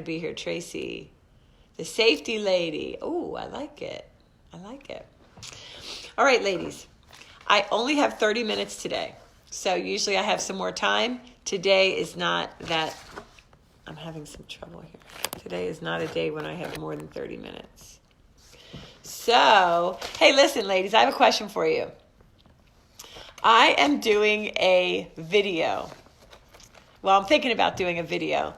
be here, Tracy. The safety lady. Oh, I like it. I like it. All right, ladies. I only have 30 minutes today. So usually I have some more time. Today is not that. I'm having some trouble here. Today is not a day when I have more than 30 minutes. So, hey, listen, ladies, I have a question for you. I am doing a video. Well, I'm thinking about doing a video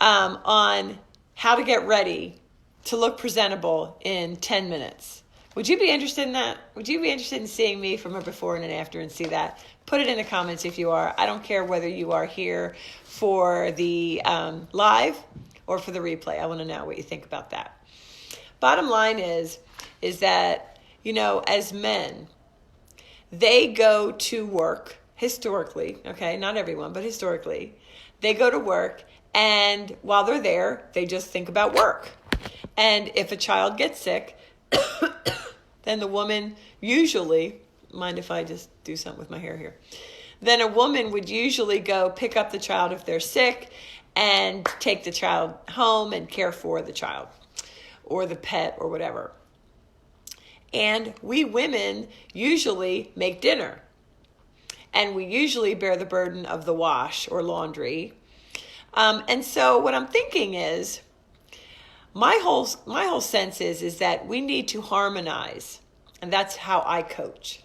on how to get ready to look presentable in 10 minutes. Would you be interested in that? Would you be interested in seeing me from a before and an after and see that? Put it in the comments if you are. I don't care whether you are here for the live or for the replay. I want to know what you think about that. Bottom line is that, you know, as men, they go to work historically, okay, not everyone, but historically, they go to work, and while they're there, they just think about work. And if a child gets sick, then the woman usually, mind if I just do something with my hair here? Then a woman would usually go pick up the child if they're sick and take the child home and care for the child or the pet or whatever. And we women usually make dinner. And we usually bear the burden of the wash or laundry. And so what I'm thinking is, my whole sense is that we need to harmonize. And that's how I coach.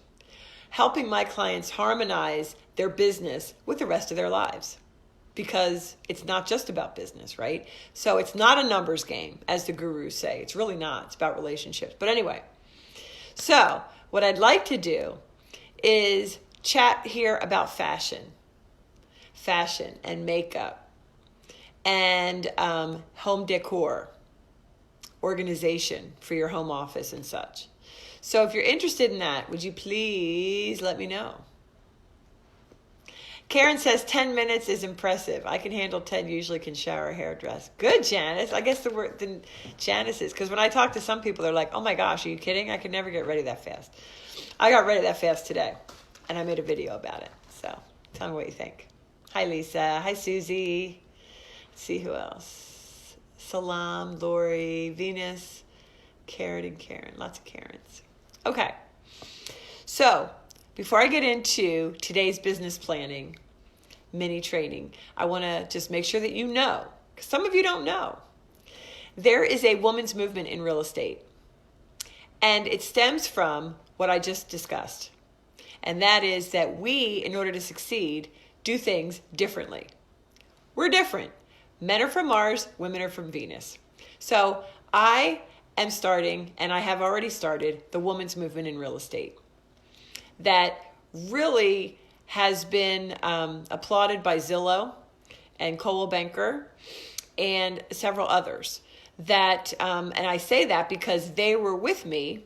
Helping my clients harmonize their business with the rest of their lives. Because it's not just about business, right? So it's not a numbers game, as the gurus say. It's really not. It's about relationships. But anyway, so what I'd like to do is chat here about fashion and makeup and home decor, organization for your home office and such. So if you're interested in that, would you please let me know? Karen says 10 minutes is impressive. I can handle 10, usually can shower, hairdress. Good, Janice. I guess the Janice is, because when I talk to some people, they're like, oh my gosh, are you kidding? I could never get ready that fast. I got ready that fast today, and I made a video about it. So tell me what you think. Hi, Lisa. Hi, Susie. Let's see who else. Salam, Lori, Venus, Karen, and Karen. Lots of Karens. Okay. So before I get into today's business planning mini training, I want to just make sure that you know, because some of you don't know, there is a women's movement in real estate. And it stems from what I just discussed. And that is that we, in order to succeed, do things differently. We're different. Men are from Mars, women are from Venus. So I am starting, and I have already started, the women's movement in real estate. That really has been applauded by Zillow and Coldwell Banker and several others. That and I say that because they were with me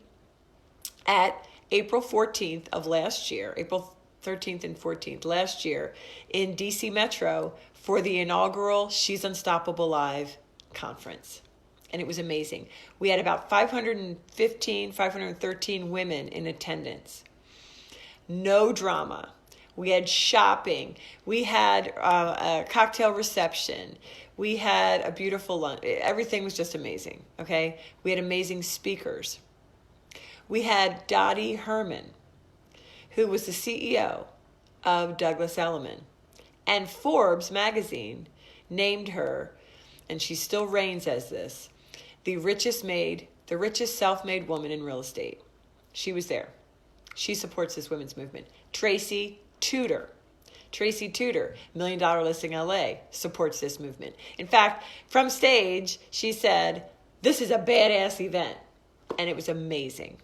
at April 14th of last year, April 13th and 14th last year in DC Metro for the inaugural She's Unstoppable Live conference. And it was amazing. We had about 513 women in attendance. No drama. We had shopping. We had a cocktail reception. We had a beautiful lunch. Everything was just amazing, okay? We had amazing speakers. We had Dottie Herman, who was the CEO of Douglas Elliman. And Forbes magazine named her, and she still reigns as this, the richest self-made woman in real estate. She was there. She supports this women's movement. Tracy Tudor, $1 Million Listing LA, supports this movement. In fact, from stage, she said, this is a badass event. And it was amazing.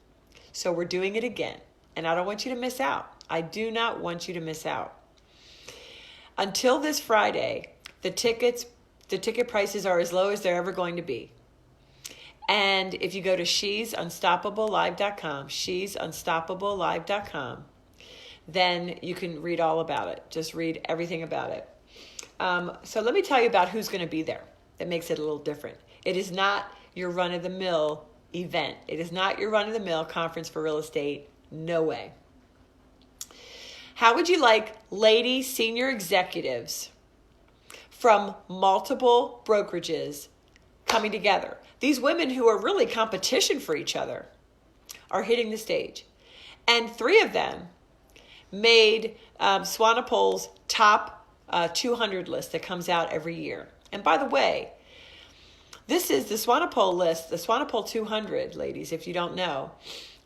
So we're doing it again. And I don't want you to miss out. I do not want you to miss out. Until this Friday, the ticket prices are as low as they're ever going to be. And if you go to she'sunstoppablelive.com, then you can read all about it. Just read everything about it. So let me tell you about who's going to be there. That makes it a little different. It is not your run-of-the-mill event. It is not your run-of-the-mill conference for real estate. No way. How would you like lady senior executives from multiple brokerages coming together. These women who are really competition for each other are hitting the stage. And 3 of them made Swanepoel's top 200 list that comes out every year. And by the way, this is the Swanepoel list. The Swanepoel 200, ladies, if you don't know,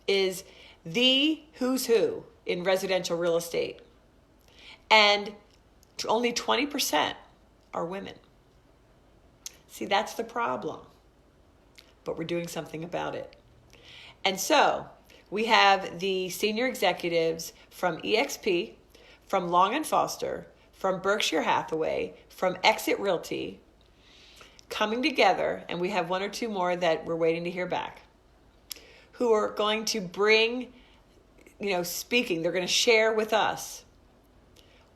is the who's who in residential real estate. And only 20% are women. See, that's the problem. But we're doing something about it. And so we have the senior executives from EXP, from Long & Foster, from Berkshire Hathaway, from Exit Realty, coming together, and we have 1 or 2 more that we're waiting to hear back, who are going to bring, speaking. They're going to share with us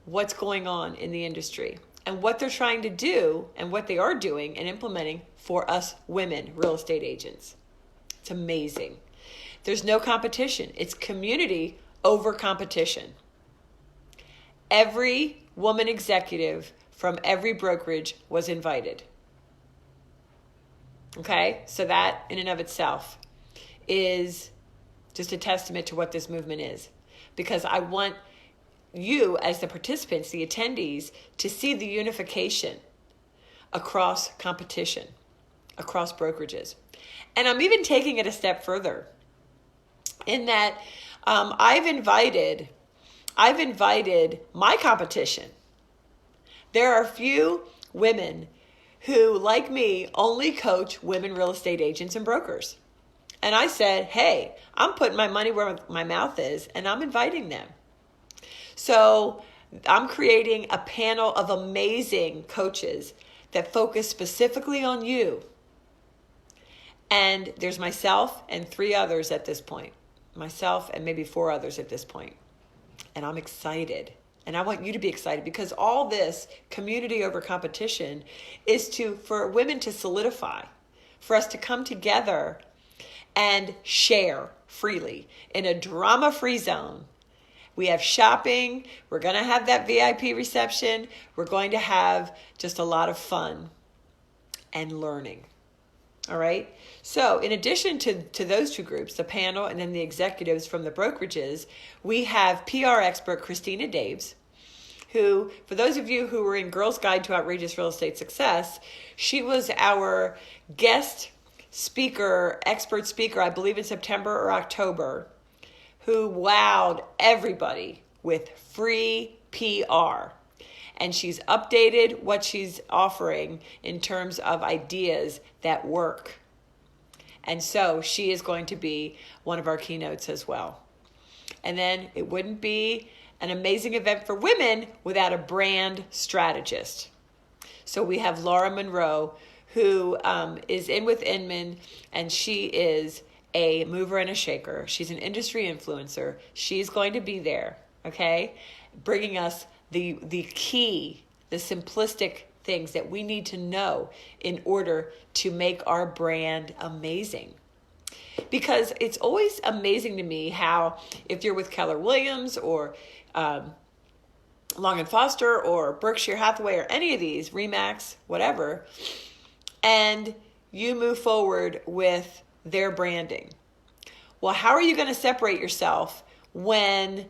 what's going on in the industry and what they're trying to do and what they are doing and implementing for us women real estate agents. It's amazing. There's no competition. It's community over competition. Every woman executive from every brokerage was invited. Okay? So that in and of itself is just a testament to what this movement is. Because I want you as the participants, the attendees, to see the unification across competition, across brokerages. And I'm even taking it a step further in that I've invited my competition. There are a few women who, like me, only coach women real estate agents and brokers. And I said, hey, I'm putting my money where my mouth is, and I'm inviting them. So I'm creating a panel of amazing coaches that focus specifically on you. And there's myself and 3 others at this point. Myself and maybe 4 others at this point. And I'm excited. And I want you to be excited because all this community over competition is for women to solidify, for us to come together and share freely in a drama-free zone. We have shopping. We're going to have that VIP reception. We're going to have just a lot of fun and learning. All right. So in addition to those 2 groups, the panel and then the executives from the brokerages, we have PR expert Christina Daves, who, for those of you who were in Girls Guide to Outrageous Real Estate Success, she was our guest speaker, expert speaker, I believe in September or October, who wowed everybody with free PR. And she's updated what she's offering in terms of ideas that work. And so she is going to be one of our keynotes as well. And then it wouldn't be an amazing event for women without a brand strategist. So we have Laura Monroe, who is in with Inman, and she is a mover and a shaker. She's an industry influencer. She's going to be there, okay, bringing us the key, the simplistic things that we need to know in order to make our brand amazing. Because it's always amazing to me how if you're with Keller Williams or Long & Foster or Berkshire Hathaway or any of these, RE/MAX, whatever, and you move forward with their branding. Well, how are you going to separate yourself when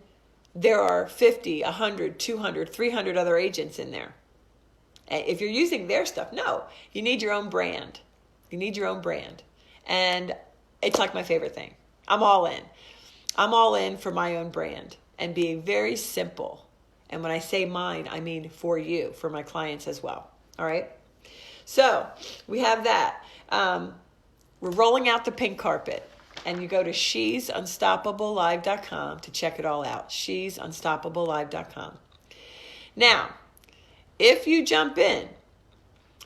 there are 50, 100, 200, 300 other agents in there? If you're using their stuff, no. You need your own brand. You need your own brand. And it's like my favorite thing. I'm all in. I'm all in for my own brand and being very simple. And when I say mine, I mean for you, for my clients as well. All right? So we have that. We're rolling out the pink carpet. And you go to she'sunstoppablelive.com to check it all out. she'sunstoppablelive.com. Now, if you jump in,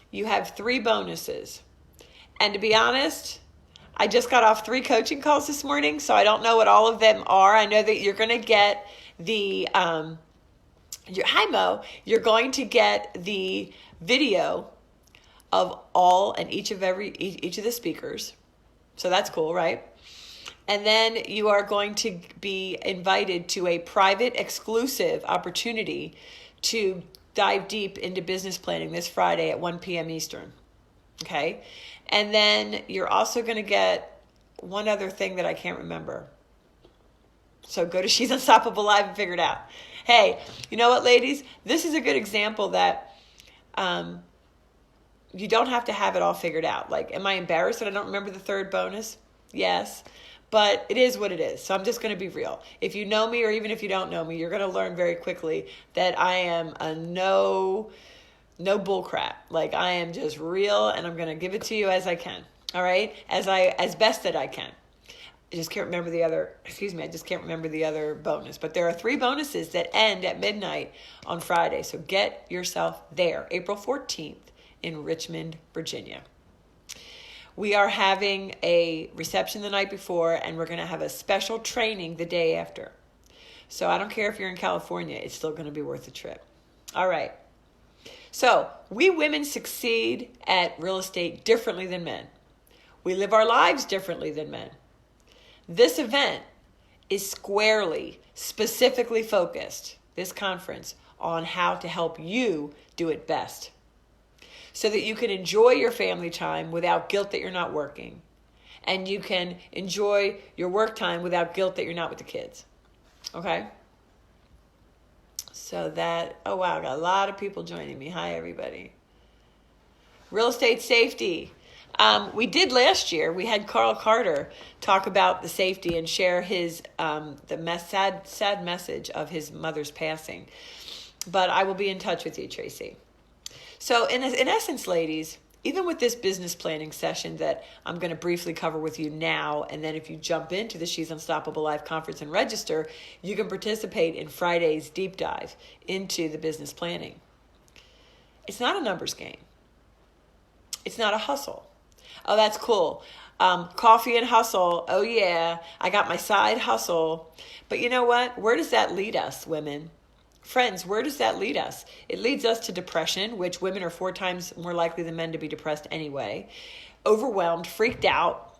you have 3 bonuses. And to be honest, I just got off 3 coaching calls this morning, so I don't know what all of them are. I know that you're going to get the, hi Mo, you're going to get the video of all and each of the speakers. So that's cool, right? And then you are going to be invited to a private, exclusive opportunity to dive deep into business planning this Friday at 1 p.m. Eastern. Okay. And then you're also going to get one other thing that I can't remember. So go to She's Unstoppable Live and figure it out. Hey, you know what, ladies? This is a good example that you don't have to have it all figured out. Like, am I embarrassed that I don't remember the third bonus? Yes. But it is what it is. So I'm just going to be real. If you know me, or even if you don't know me, you're going to learn very quickly that I am a no bull crap. Like, I am just real, and I'm going to give it to you as I can. All right? As best that I can. I just can't remember the other bonus. But there are 3 bonuses that end at midnight on Friday. So get yourself there. April 14th in Richmond, Virginia. We are having a reception the night before, and we're going to have a special training the day after. So I don't care if you're in California, it's still going to be worth the trip. All right. So we women succeed at real estate differently than men. We live our lives differently than men. This event is specifically focused, this conference, on how to help you do it best, so that you can enjoy your family time without guilt that you're not working. And you can enjoy your work time without guilt that you're not with the kids. Okay? So that, oh wow, I got a lot of people joining me. Hi, everybody. Real estate safety. We did last year. We had Carl Carter talk about the safety and share his sad message of his mother's passing. But I will be in touch with you, Tracy. So in essence, ladies, even with this business planning session that I'm going to briefly cover with you now, and then if you jump into the She's Unstoppable Live conference and register, you can participate in Friday's deep dive into the business planning. It's not a numbers game. It's not a hustle. Oh, that's cool. Coffee and hustle. Oh, yeah. I got my side hustle. But you know what? Where does that lead us, women? Friends, where does that lead us? It leads us to depression, which women are 4 times more likely than men to be depressed anyway. Overwhelmed, freaked out.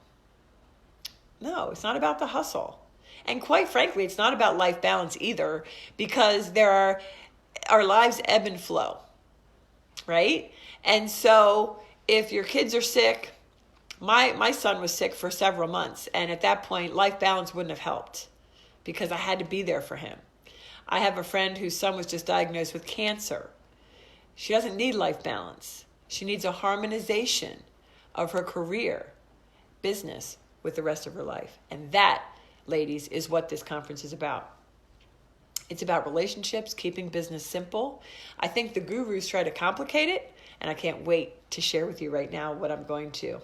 No, it's not about the hustle. And quite frankly, it's not about life balance either, because our lives ebb and flow, right? And so if your kids are sick, my son was sick for several months, and at that point, life balance wouldn't have helped because I had to be there for him. I have a friend whose son was just diagnosed with cancer. She doesn't need life balance. She needs a harmonization of her career, business, with the rest of her life. And that, ladies, is what this conference is about. It's about relationships, keeping business simple. I think the gurus try to complicate it, and I can't wait to share with you right now what I'm going to.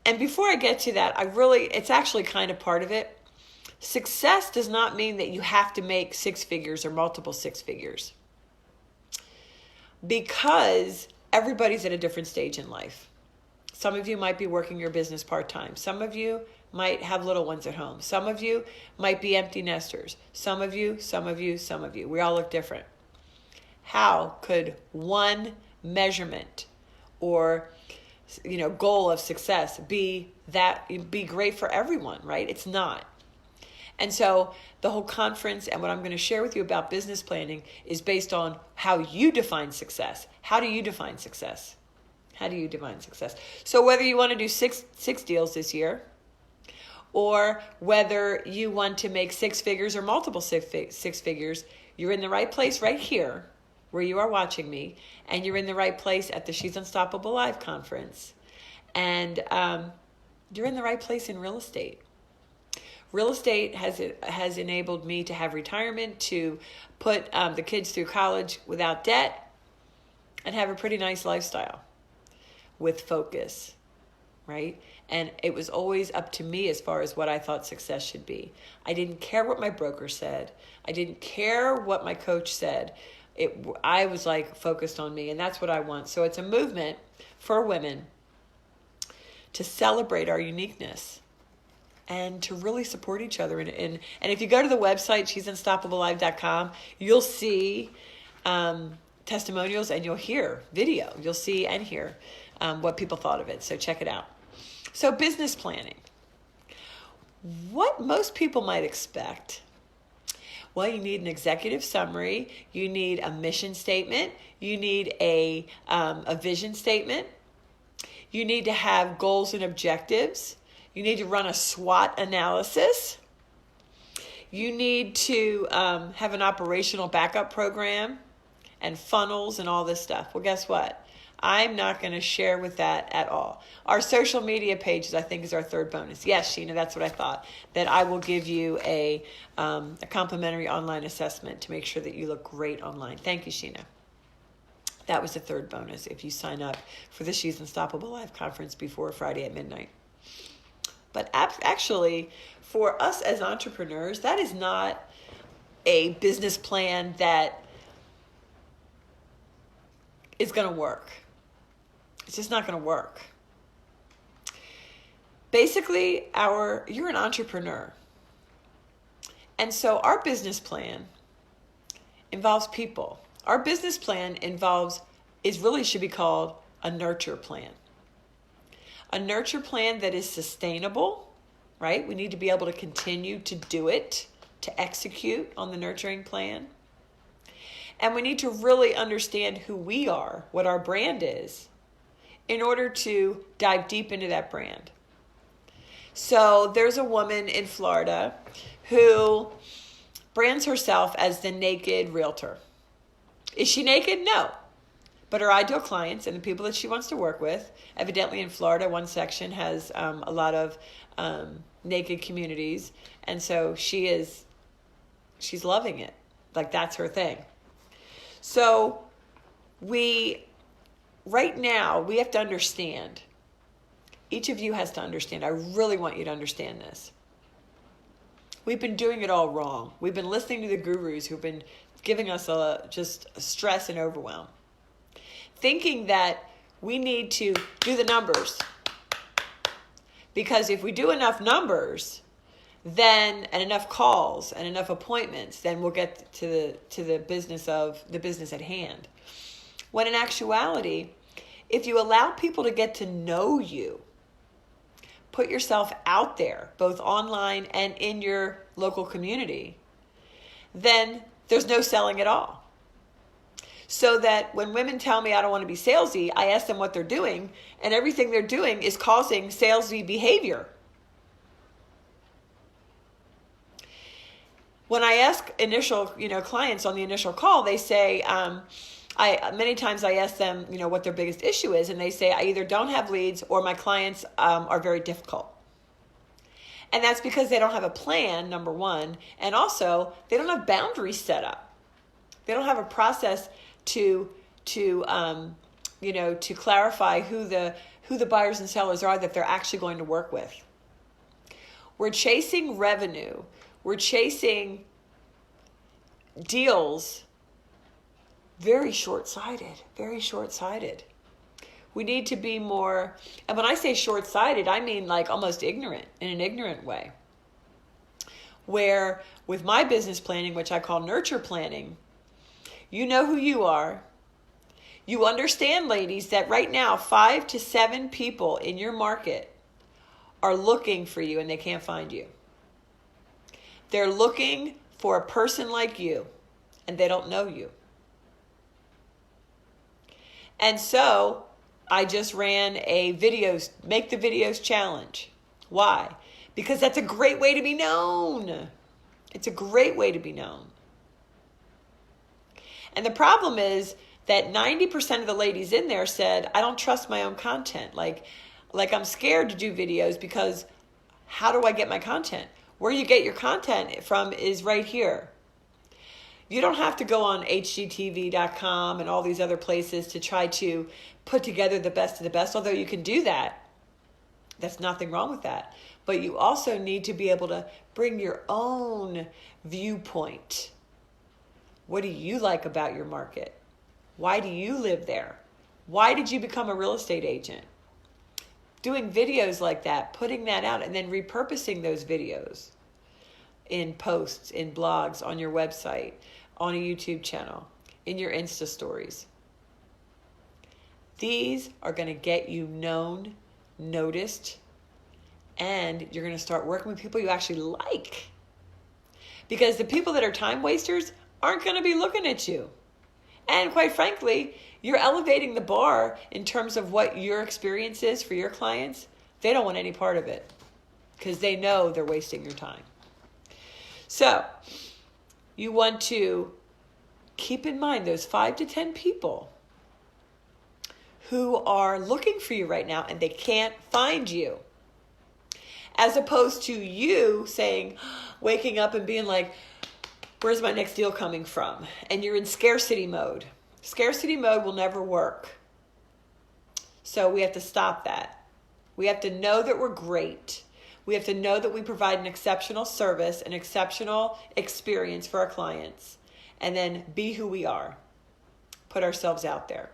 And before I get to that, it's actually kind of part of it. Success does not mean that you have to make 6 figures or multiple 6 figures, because everybody's at a different stage in life. Some of you might be working your business part-time. Some of you might have little ones at home. Some of you might be empty nesters. Some of you. We all look different. How could one measurement or goal of success be great for everyone, right? It's not. And so the whole conference and what I'm going to share with you about business planning is based on how you define success. How do you define success? So whether you want to do six deals this year, or whether you want to make 6 figures or multiple six figures, you're in the right place right here where you are watching me, and you're in the right place at the She's Unstoppable Live conference. And you're in the right place in real estate. Real estate has enabled me to have retirement, to put the kids through college without debt, and have a pretty nice lifestyle with focus, right? And it was always up to me as far as what I thought success should be. I didn't care what my broker said. I didn't care what my coach said. I was focused on me, and that's what I want. So it's a movement for women to celebrate our uniqueness and to really support each other. And if you go to the website, she'sunstoppablelive.com, you'll see testimonials, and you'll hear video. You'll see and hear what people thought of it. So check it out. So business planning. What most people might expect Well, you need an executive summary. You need a mission statement. You need a vision statement. You need to have goals and objectives. You need to run a SWOT analysis. You need to have an operational backup program and funnels and all this stuff. Well, guess what? I'm not going to share with that at all. Our social media pages, I think, is our third bonus. Yes, Sheena, that's what I thought. That I will give you a complimentary online assessment to make sure that you look great online. Thank you, Sheena. That was the third bonus if you sign up for the She's Unstoppable Live conference before Friday at midnight. But actually, for us as entrepreneurs, that is not a business plan that is going to work. It's just not going to work. Basically, you're an entrepreneur. And so our business plan involves people. Our business plan should be called a nurture plan. A nurture plan that is sustainable, right? We need to be able to continue to do it, to execute on the nurturing plan. And we need to really understand who we are, what our brand is, in order to dive deep into that brand. So there's a woman in Florida who brands herself as the naked realtor. Is she naked? No. But her ideal clients and the people that she wants to work with, evidently in Florida, one section has a lot of naked communities. And so she's loving it. Like, that's her thing. So right now, we have to understand. Each of you has to understand. I really want you to understand this. We've been doing it all wrong. We've been listening to the gurus who've been giving us just stress and overwhelm. Thinking that we need to do the numbers. Because if we do enough numbers, and enough calls and enough appointments, then we'll get to the business at hand. When in actuality, if you allow people to get to know you, put yourself out there, both online and in your local community, then there's no selling at all. So that when women tell me I don't want to be salesy, I ask them what they're doing, and everything they're doing is causing salesy behavior. When I ask initial, clients on the initial call, they say, many times I ask them, what their biggest issue is, and they say, I either don't have leads or my clients are very difficult. And that's because they don't have a plan, number one, and also they don't have boundaries set up. They don't have a process to clarify who the buyers and sellers are that they're actually going to work with. We're chasing revenue. We're chasing deals very short-sighted, very short-sighted. We need to be more, and when I say short-sighted, I mean like almost ignorant, in an ignorant way. Where with my business planning, which I call nurture planning, you know who you are. You understand, ladies, that right now 5 to 7 people in your market are looking for you and they can't find you. They're looking for a person like you and they don't know you. And so I just ran a Make the Videos challenge. Why? Because that's a great way to be known. It's a great way to be known. And the problem is that 90% of the ladies in there said, I don't trust my own content. Like I'm scared to do videos because how do I get my content? Where you get your content from is right here. You don't have to go on hgtv.com and all these other places to try to put together the best of the best, although you can do that. There's nothing wrong with that. But you also need to be able to bring your own viewpoint. What do you like about your market? Why do you live there? Why did you become a real estate agent? Doing videos like that, putting that out, and then repurposing those videos in posts, in blogs, on your website, on a YouTube channel, in your Insta stories. These are going to get you known, noticed, and you're going to start working with people you actually like. Because the people that are time wasters aren't going to be looking at you. And quite frankly, you're elevating the bar in terms of what your experience is for your clients. They don't want any part of it because they know they're wasting your time. So you want to keep in mind those 5 to 10 people who are looking for you right now and they can't find you. As opposed to you saying, waking up and being like, where's my next deal coming from? And you're in scarcity mode. Scarcity mode will never work. So we have to stop that. We have to know that we're great. We have to know that we provide an exceptional service, an exceptional experience for our clients. And then be who we are. Put ourselves out there.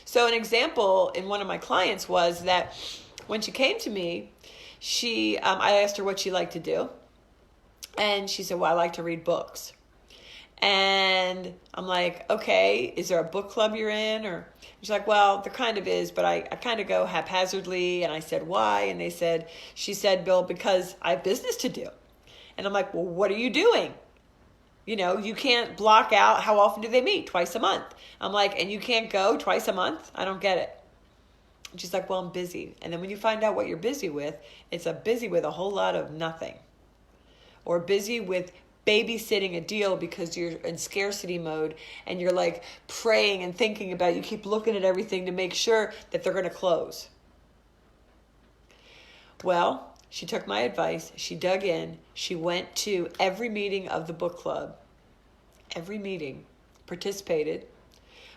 So an example in one of my clients was that when she came to me, I asked her what she liked to do. And she said, well, I like to read books. And I'm like, okay, is there a book club you're in? Or she's like, well, there kind of is, but I kind of go haphazardly. And I said, why? And she said, Bill, because I have business to do. And I'm like, well, what are you doing? You can't block out, how often do they meet? Twice a month. I'm like, and you can't go twice a month? I don't get it. And she's like, well, I'm busy. And then when you find out what you're busy with, it's busy with a whole lot of nothing. Or busy with babysitting a deal because you're in scarcity mode and you're like praying and thinking about it. You keep looking at everything to make sure that they're going to close. Well, she took my advice. She dug in. She went to every meeting of the book club. Every meeting. Participated.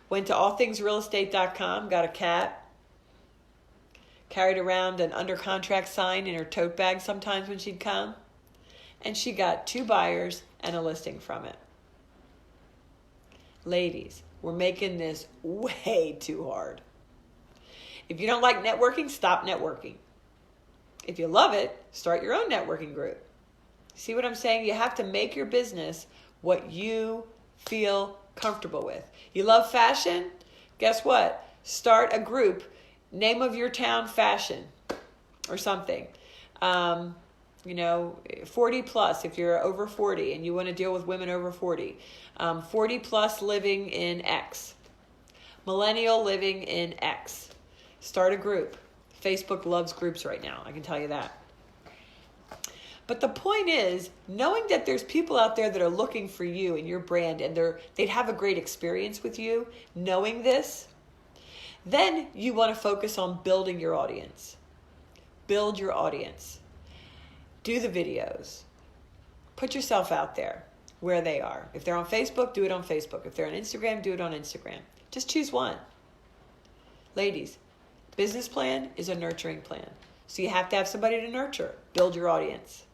Went to allthingsrealestate.com. Got a cat. Carried around an under contract sign in her tote bag sometimes when she'd come. And she got 2 buyers and a listing from it. Ladies, we're making this way too hard. If you don't like networking, stop networking. If you love it, start your own networking group. See what I'm saying? You have to make your business what you feel comfortable with. You love fashion? Guess what? Start a group. Name of your town fashion or something. 40 plus if you're over 40 and you want to deal with women over 40. 40 plus living in X. Millennial living in X. Start a group. Facebook loves groups right now. I can tell you that. But the point is, knowing that there's people out there that are looking for you and your brand and they'd have a great experience with you, knowing this, then you want to focus on building your audience. Build your audience. Do the videos. Put yourself out there where they are. If they're on Facebook, do it on Facebook. If they're on Instagram, do it on Instagram. Just choose one. Ladies, business plan is a nurturing plan. So you have to have somebody to nurture. Build your audience.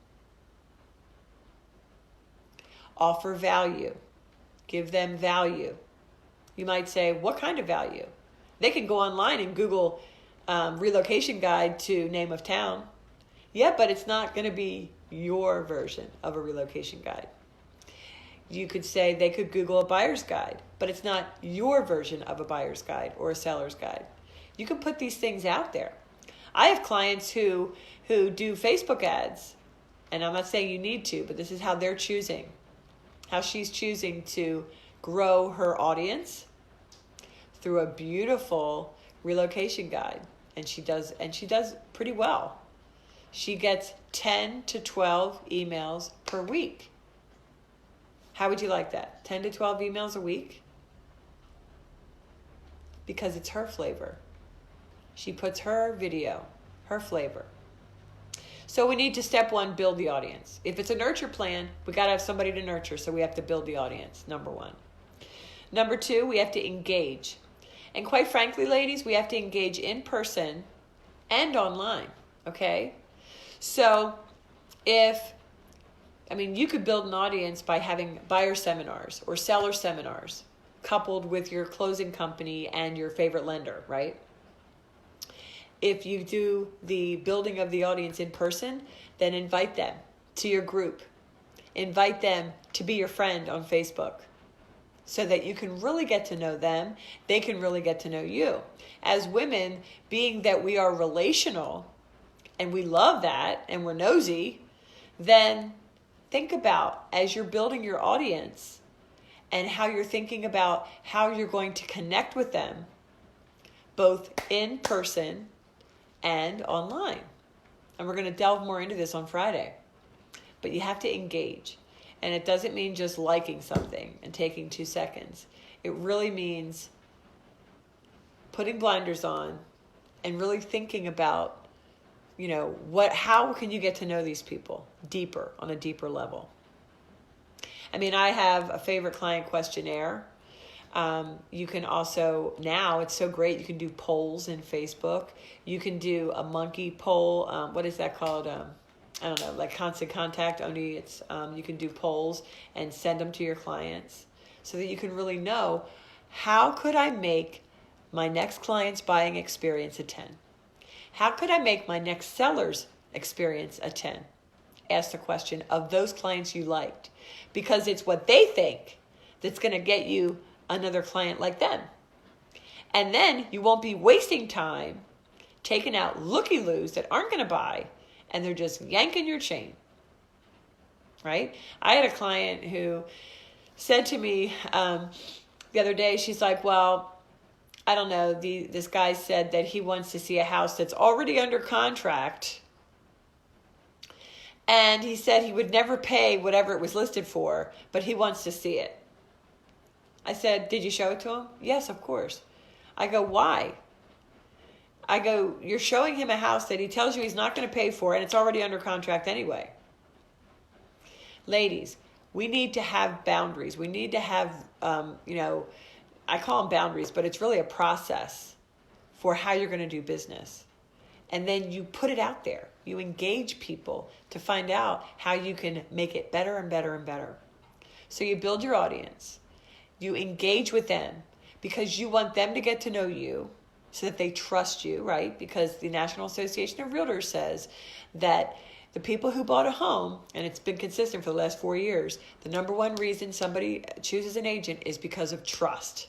Offer value. Give them value. You might say, what kind of value? They can go online and Google relocation guide to name of town. Yeah, but it's not going to be your version of a relocation guide. You could say they could Google a buyer's guide, but it's not your version of a buyer's guide or a seller's guide. You can put these things out there. I have clients who do Facebook ads, and I'm not saying you need to, but this is how they're choosing, how she's choosing to grow her audience through a beautiful relocation guide, and she does pretty well. She gets 10 to 12 emails per week. How would you like that? 10 to 12 emails a week? Because it's her flavor. She puts her video, her flavor. So we need to, step one, build the audience. If it's a nurture plan, we got to have somebody to nurture, so we have to build the audience, number one. Number two, we have to engage. And quite frankly, ladies, we have to engage in person and online, okay? So you could build an audience by having buyer seminars or seller seminars coupled with your closing company and your favorite lender, right? If you do the building of the audience in person, then invite them to your group. Invite them to be your friend on Facebook so that you can really get to know them. They can really get to know you. As women, being that we are relational and we love that and we're nosy, then think about as you're building your audience and how you're thinking about how you're going to connect with them, both in person and online. And we're going to delve more into this on Friday. But you have to engage. And it doesn't mean just liking something and taking 2 seconds. It really means putting blinders on and really thinking about, how can you get to know these people deeper, on a deeper level. I mean, I have a favorite client questionnaire. You can also, now it's so great, you can do polls in Facebook. You can do a monkey poll. What is that called? I don't know, like Constant Contact, only it's, you can do polls and send them to your clients so that you can really know, how could I make my next client's buying experience a 10? How could I make my next seller's experience a 10? Ask the question of those clients you liked, because it's what they think that's going to get you another client like them. And then you won't be wasting time taking out looky-loos that aren't going to buy, and they're just yanking your chain, right? I had a client who said to me the other day, she's like, well, I don't know, this guy said that he wants to see a house that's already under contract, and he said he would never pay whatever it was listed for, but he wants to see it. I said, did you show it to him? Yes, of course. I go, why? I go, you're showing him a house that he tells you he's not going to pay for, and it's already under contract anyway. Ladies, we need to have boundaries. We need to have, I call them boundaries, but it's really a process for how you're going to do business. And then you put it out there. You engage people to find out how you can make it better and better and better. So you build your audience. You engage with them because you want them to get to know you so that they trust you, right? Because the National Association of Realtors says that the people who bought a home, and it's been consistent for the last 4 years, the number one reason somebody chooses an agent is because of trust.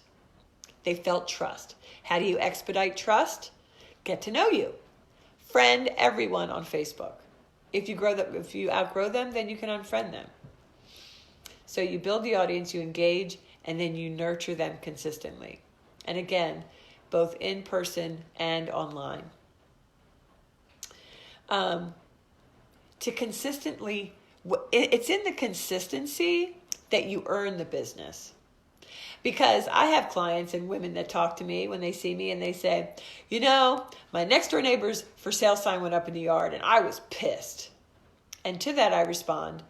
They felt trust. How do you expedite trust? Get to know you. Friend everyone on Facebook. If you outgrow them, then you can unfriend them. So you build the audience, you engage, and then you nurture them consistently. And again, both in person and online. To consistently, it's in the consistency that you earn the business. Because I have clients and women that talk to me when they see me and they say, my next door neighbor's for sale sign went up in the yard and I was pissed. And to that I respond,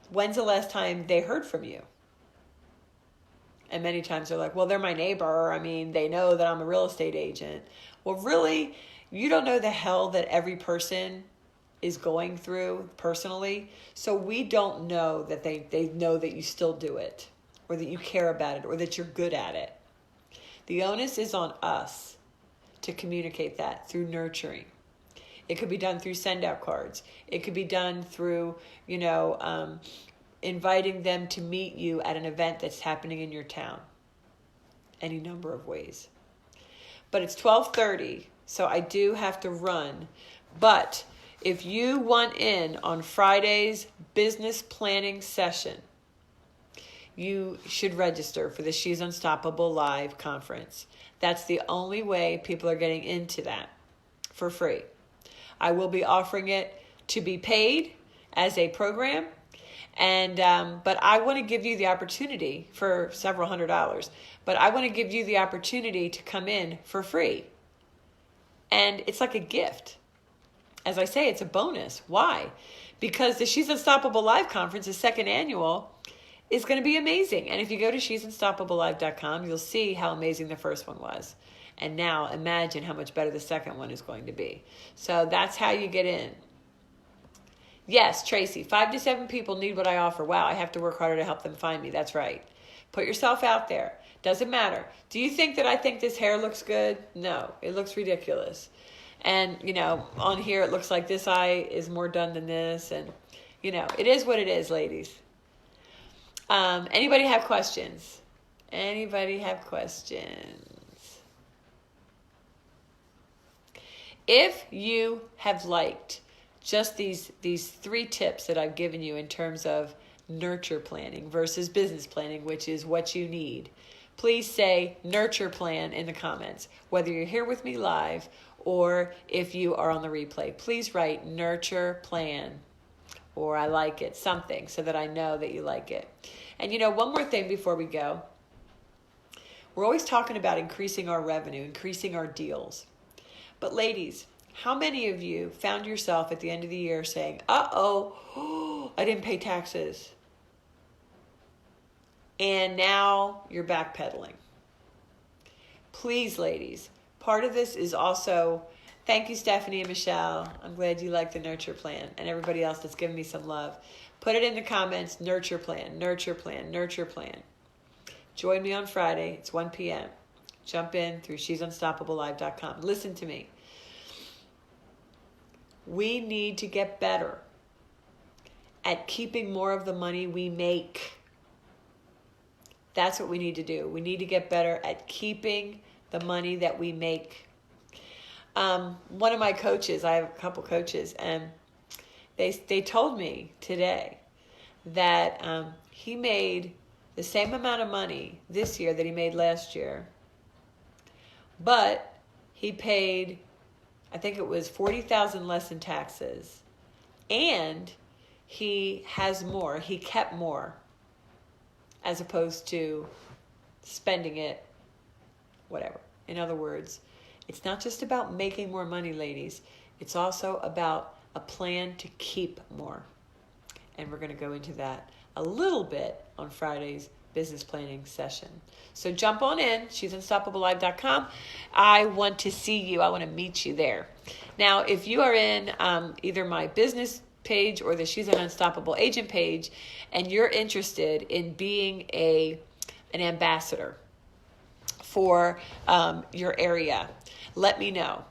when's the last time they heard from you? And many times they're like, well, they're my neighbor. I mean, they know that I'm a real estate agent. Well, really, you don't know the hell that every person is going through personally. So we don't know that they know that you still do it, or that you care about it, or that you're good at it. The onus is on us to communicate that through nurturing. It could be done through send out cards. It could be done through, inviting them to meet you at an event that's happening in your town. Any number of ways. But it's 12:30, so I do have to run. But if you want in on Friday's business planning session, you should register for the She's Unstoppable Live conference. That's the only way people are getting into that for free. I will be offering it to be paid as a program. And but I want to give you the opportunity for several $100s. But I want to give you the opportunity to come in for free. And it's like a gift. As I say, it's a bonus. Why? Because the She's Unstoppable Live conference, the second annual, is going to be amazing. And if you go to she'sunstoppablelive.com, you'll see how amazing the first one was. And now imagine how much better the second one is going to be. So that's how you get in. Yes, Tracy, 5 to 7 people need what I offer. Wow, I have to work harder to help them find me. That's right. Put yourself out there. Doesn't matter. Do you think that I think this hair looks good? No, it looks ridiculous. And, on here it looks like this eye is more done than this. And, it is what it is, ladies. Anybody have questions? Anybody have questions? If you have liked just these 3 tips that I've given you in terms of nurture planning versus business planning, which is what you need. Please say nurture plan in the comments, whether you're here with me live or if you are on the replay. Please write nurture plan or I like it, something, so that I know that you like it. And one more thing before we go. We're always talking about increasing our revenue, increasing our deals. But ladies, how many of you found yourself at the end of the year saying, uh-oh, I didn't pay taxes? And now you're backpedaling. Please, ladies, part of this is also, thank you, Stephanie and Michelle. I'm glad you like the nurture plan, and everybody else that's giving me some love. Put it in the comments, nurture plan, nurture plan, nurture plan. Join me on Friday. It's 1 p.m. Jump in through she'sunstoppablelive.com. Listen to me. We need to get better at keeping more of the money we make. That's what we need to do. We need to get better at keeping the money that we make. One of my coaches, I have a couple coaches, and they told me today that he made the same amount of money this year that he made last year, but he paid, I think it was $40,000 less in taxes, and he has more. He kept more, as opposed to spending it, whatever. In other words, it's not just about making more money, ladies. It's also about a plan to keep more. And we're going to go into that a little bit on Friday's business planning session. So jump on in, she'sunstoppablelive.com. I want to see you. I want to meet you there. Now, if you are in either my business page or the She's an Unstoppable Agent page, and you're interested in being an ambassador for your area, let me know.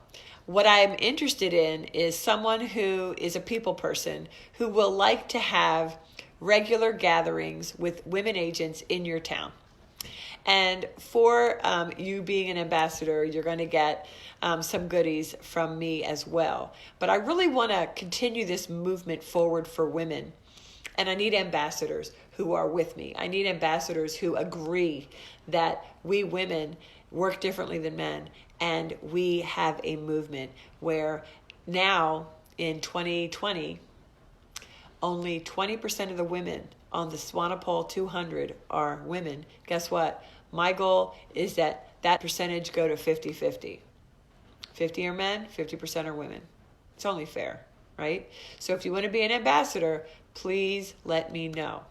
What I'm interested in is someone who is a people person who will like to have regular gatherings with women agents in your town. And for you being an ambassador, you're going to get some goodies from me as well. But I really want to continue this movement forward for women. And I need ambassadors who are with me. I need ambassadors who agree that we women work differently than men. And we have a movement where now in 2020, only 20% of the women on the Swanepoel 200 are women. Guess what? My goal is that percentage go to 50-50. 50 are men, 50% are women. It's only fair, right? So if you want to be an ambassador, please let me know.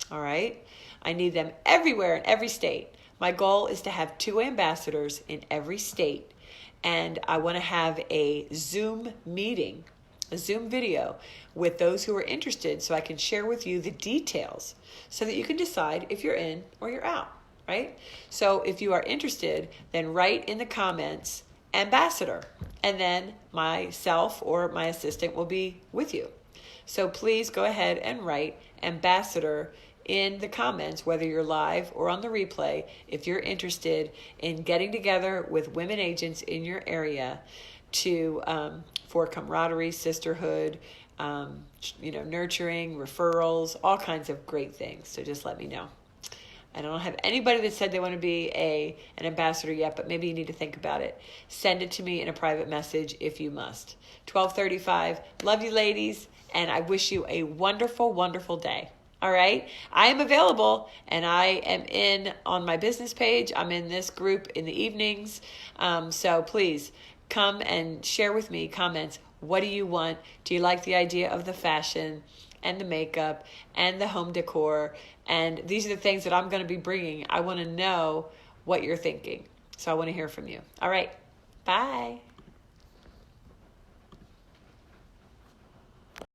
All right? I need them everywhere in every state. My goal is to have 2 ambassadors in every state, and I want to have a Zoom meeting, a Zoom video with those who are interested so I can share with you the details so that you can decide if you're in or you're out, right? So if you are interested, then write in the comments, ambassador, and then myself or my assistant will be with you. So please go ahead and write ambassador in the comments, whether you're live or on the replay, if you're interested in getting together with women agents in your area to for camaraderie, sisterhood, nurturing, referrals, all kinds of great things. So just let me know. I don't have anybody that said they want to be an ambassador yet, but maybe you need to think about it. Send it to me in a private message if you must. 12:35. Love you, ladies, and I wish you a wonderful, wonderful day. All right. I am available, and I am in on my business page. I'm in this group in the evenings. So please come and share with me comments. What do you want? Do you like the idea of the fashion and the makeup and the home decor? And these are the things that I'm going to be bringing. I want to know what you're thinking. So I want to hear from you. All right. Bye.